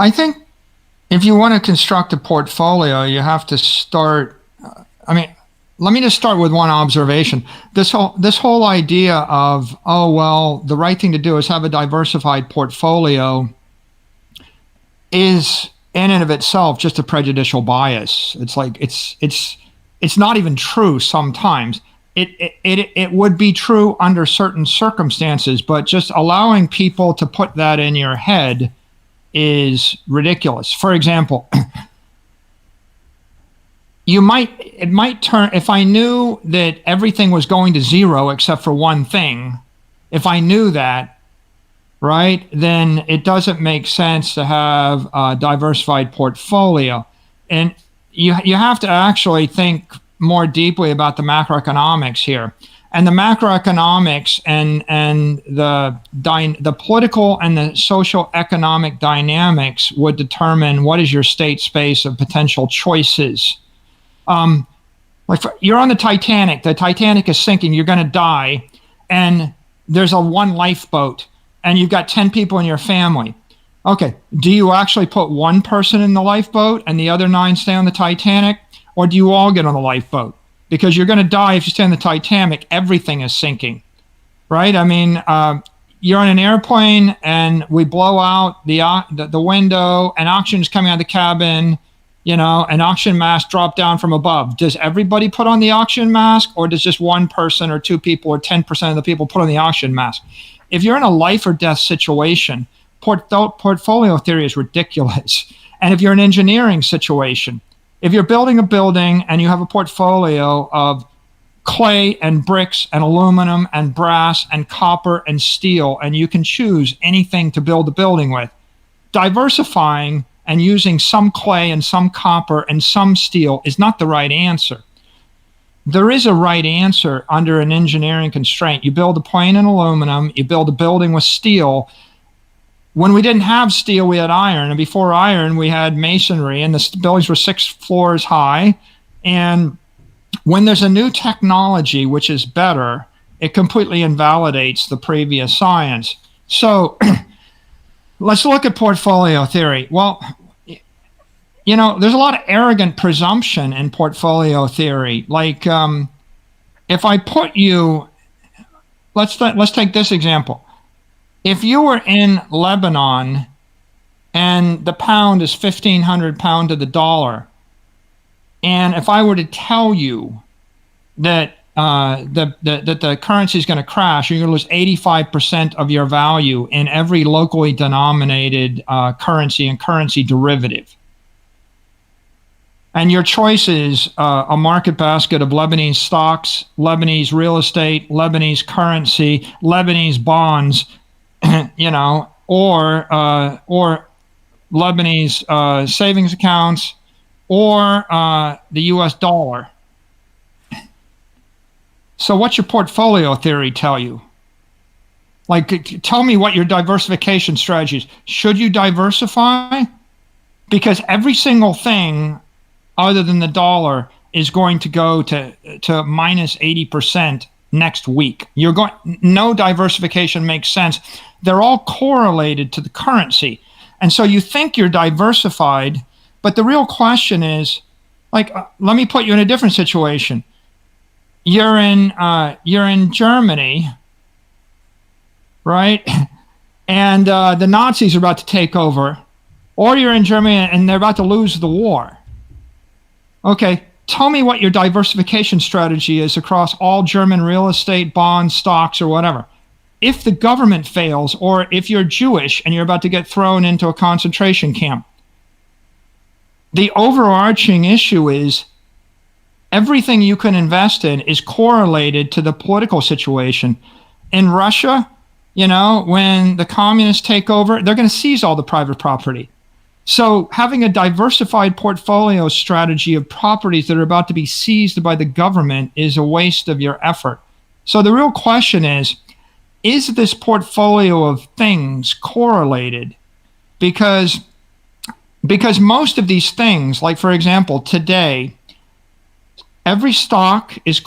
I think if you want to construct a portfolio, you have to start. Let me just start with one observation. This whole idea of, oh well, the right thing to do is have a diversified portfolio is in and of itself just a prejudicial bias. It's like it's not even true sometimes. It would be true under certain circumstances, but just allowing people to put that in your head is ridiculous. For example, it might turn, if I knew that everything was going to zero except for one thing, if I knew that, right, then it doesn't make sense to have a diversified portfolio. And you have to actually think more deeply about the macroeconomics here. And the macroeconomics and the political and the social economic dynamics would determine what is your state space of potential choices. You're on the Titanic is sinking, you're going to die, and there's a one lifeboat, and you've got 10 people in your family. Okay, do you actually put one person in the lifeboat and the other 9 stay on the Titanic, or do you all get on the lifeboat? Because you're going to die if you stay on the Titanic. Everything is sinking, right? I mean, you're on an airplane and we blow out the window, and oxygen is coming out of the cabin, an oxygen mask drop down from above. Does everybody put on the oxygen mask, or does just one person or 2 people or 10% of the people put on the oxygen mask? If you're in a life or death situation, portfolio theory is ridiculous. And if you're in an engineering situation, if you're building a building and you have a portfolio of clay and bricks and aluminum and brass and copper and steel, and you can choose anything to build the building with, diversifying and using some clay and some copper and some steel is not the right answer. There is a right answer under an engineering constraint. You build a plane in aluminum, you build a building with steel. When we didn't have steel, we had iron. And before iron, we had masonry, and the buildings were 6 floors high. And when there's a new technology which is better, it completely invalidates the previous science. So let's look at portfolio theory. Well, there's a lot of arrogant presumption in portfolio theory. Like, if I put you, let's take this example. If you were in Lebanon and the pound is 1,500 pound to the dollar, and if I were to tell you that the currency is going to crash, you're going to lose 85% of your value in every locally denominated currency and currency derivative. And your choice is a market basket of Lebanese stocks, Lebanese real estate, Lebanese currency, Lebanese bonds, or Lebanese savings accounts, or the US dollar. So what's your portfolio theory tell you? Like, tell me what your diversification strategy is. Should you diversify? Because every single thing other than the dollar is going to go to minus 80% next week. No diversification makes sense. They're all correlated to the currency. And so you think you're diversified, but the real question is, let me put you in a different situation. You're in Germany, right? And the Nazis are about to take over, or you're in Germany and they're about to lose the war. Okay, tell me what your diversification strategy is across all German real estate, bonds, stocks, or whatever. If the government fails, or if you're Jewish and you're about to get thrown into a concentration camp, the overarching issue is everything you can invest in is correlated to the political situation. In Russia, when the communists take over, they're going to seize all the private property. So having a diversified portfolio strategy of properties that are about to be seized by the government is a waste of your effort. So the real question is this portfolio of things correlated? Because most of these things, like for example, today, every stock is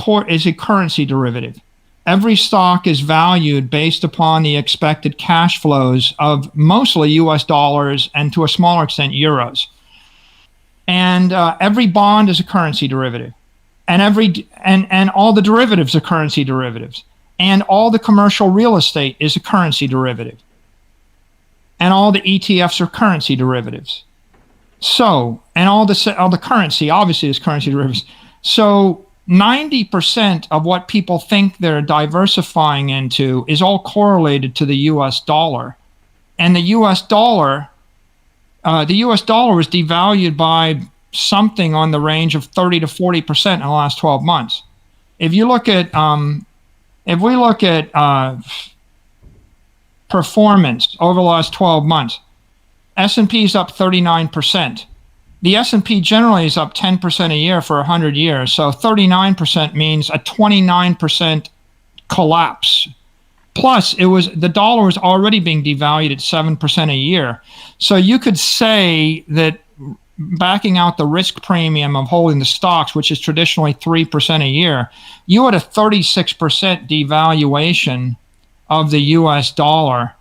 a currency derivative. every stock is valued based upon the expected cash flows of mostly US dollars and to a smaller extent euros. And every bond is a currency derivative. And all the derivatives are currency derivatives. And all the commercial real estate is a currency derivative. And all the ETFs are currency derivatives. So, and all the currency obviously is currency derivatives. So 90% of what people think they're diversifying into is all correlated to the US dollar. And the US dollar was devalued by something on the range of 30 to 40% in the last 12 months. If we look at performance over the last 12 months, S&P is up 39%. The S&P generally is up 10% a year for 100 years. So 39% means a 29% collapse. Plus, the dollar was already being devalued at 7% a year. So you could say that backing out the risk premium of holding the stocks, which is traditionally 3% a year, you had a 36% devaluation of the US dollar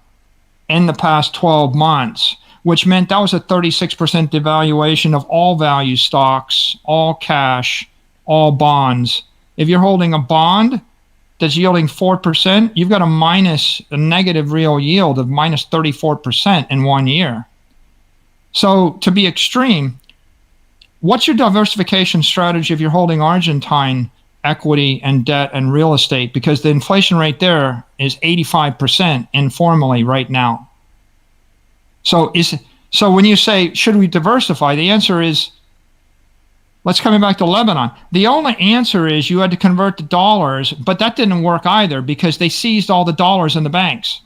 in the past 12 months, which meant that was a 36% devaluation of all value stocks, all cash, all bonds. If you're holding a bond that's yielding 4%, you've got a negative real yield of minus 34% in 1 year. So to be extreme, what's your diversification strategy if you're holding Argentine equity and debt and real estate? Because the inflation rate there is 85% informally right now. So when you say, should we diversify? The answer is, let's come back to Lebanon. The only answer is you had to convert to dollars, but that didn't work either because they seized all the dollars in the banks.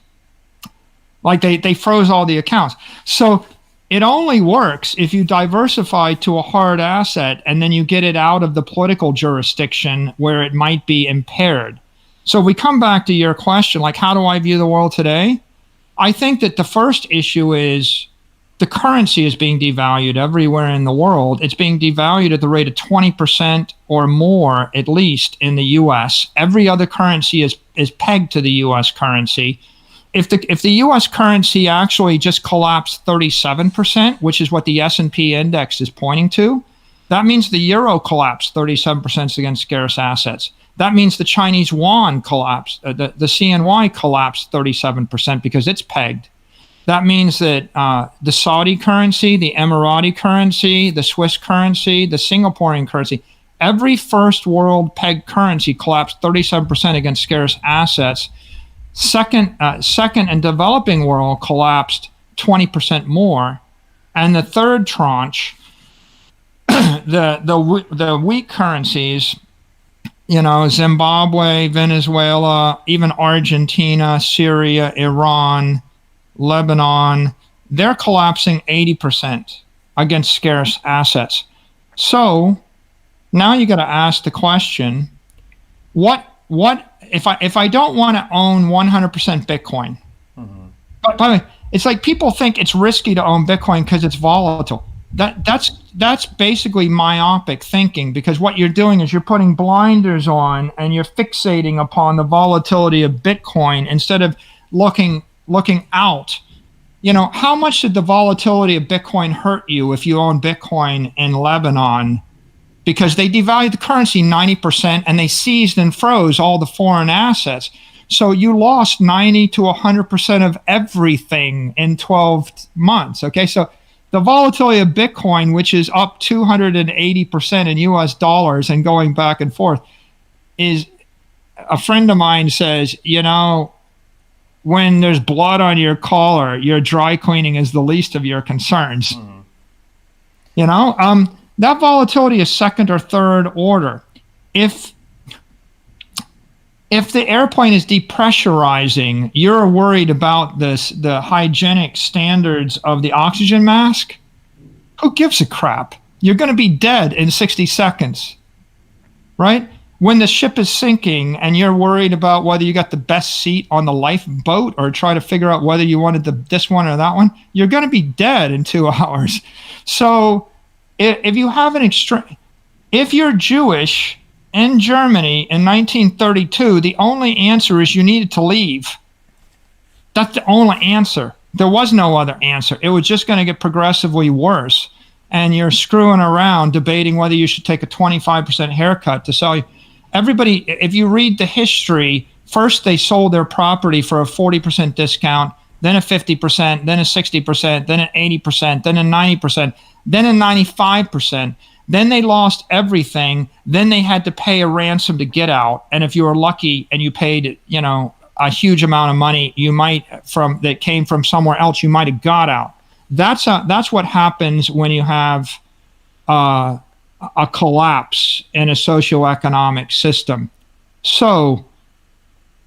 Like they froze all the accounts. So it only works if you diversify to a hard asset and then you get it out of the political jurisdiction where it might be impaired. So we come back to your question, like, how do I view the world today? I think that the first issue is the currency is being devalued everywhere in the world. It's being devalued at the rate of 20% or more, at least in the US. Every other currency is pegged to the US currency. If the U.S. currency actually just collapsed 37%, which is what the S&P index is pointing to, that means the euro collapsed 37% against scarce assets. That means the Chinese yuan collapsed, the CNY collapsed 37% because it's pegged. That means that the Saudi currency, the Emirati currency, the Swiss currency, the Singaporean currency, every first world pegged currency collapsed 37% against scarce assets. Second and developing world collapsed 20% more, and the third tranche, the weak currencies, Zimbabwe, Venezuela, even Argentina, Syria, Iran, Lebanon, they're collapsing 80% against scarce assets. So now you got to ask the question, what if I don't want to own 100% Bitcoin? Mm-hmm. But by the way, it's like people think it's risky to own Bitcoin because it's volatile. That's basically myopic thinking, because what you're doing is you're putting blinders on and you're fixating upon the volatility of Bitcoin instead of looking out. How much did the volatility of Bitcoin hurt you if you own Bitcoin in Lebanon? Because they devalued the currency 90% and they seized and froze all the foreign assets. So you lost 90 to 100% of everything in 12 months. Okay, so the volatility of Bitcoin, which is up 280% in US dollars and going back and forth, is, a friend of mine says, when there's blood on your collar, your dry cleaning is the least of your concerns. Mm-hmm. That volatility is second or third order. If the airplane is depressurizing, you're worried about the hygienic standards of the oxygen mask, who gives a crap? You're going to be dead in 60 seconds, right? When the ship is sinking and you're worried about whether you got the best seat on the lifeboat or try to figure out whether you wanted this one or that one, you're going to be dead in 2 hours. So if you have if you're Jewish in Germany in 1932, the only answer is you needed to leave. That's the only answer. There was no other answer. It was just going to get progressively worse. And you're screwing around debating whether you should take a 25% haircut to sell you. Everybody, if you read the history, first they sold their property for a 40% discount, then a 50%, then a 60%, then an 80%, then a 90%, then a 95%. Then they lost everything. Then they had to pay a ransom to get out. And if you were lucky and you paid, a huge amount of money, that came from somewhere else, you might have got out. That's what happens when you have a collapse in a socioeconomic system. So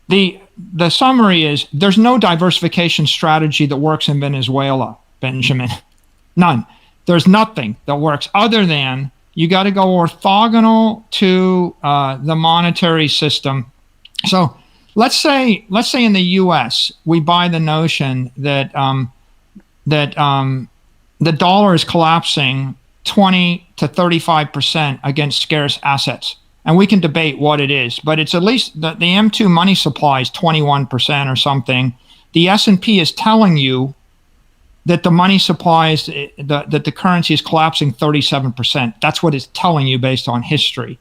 the summary is there's no diversification strategy that works in Venezuela, Benjamin. None. There's nothing that works other than you got to go orthogonal to the monetary system. So let's say in the U.S. we buy the notion that the dollar is collapsing 20 to 35% against scarce assets. And we can debate what it is, but it's at least the M2 money supply is 21% or something. The S&P is telling you that the money supply is, that the currency is collapsing 37%. That's what it's telling you based on history.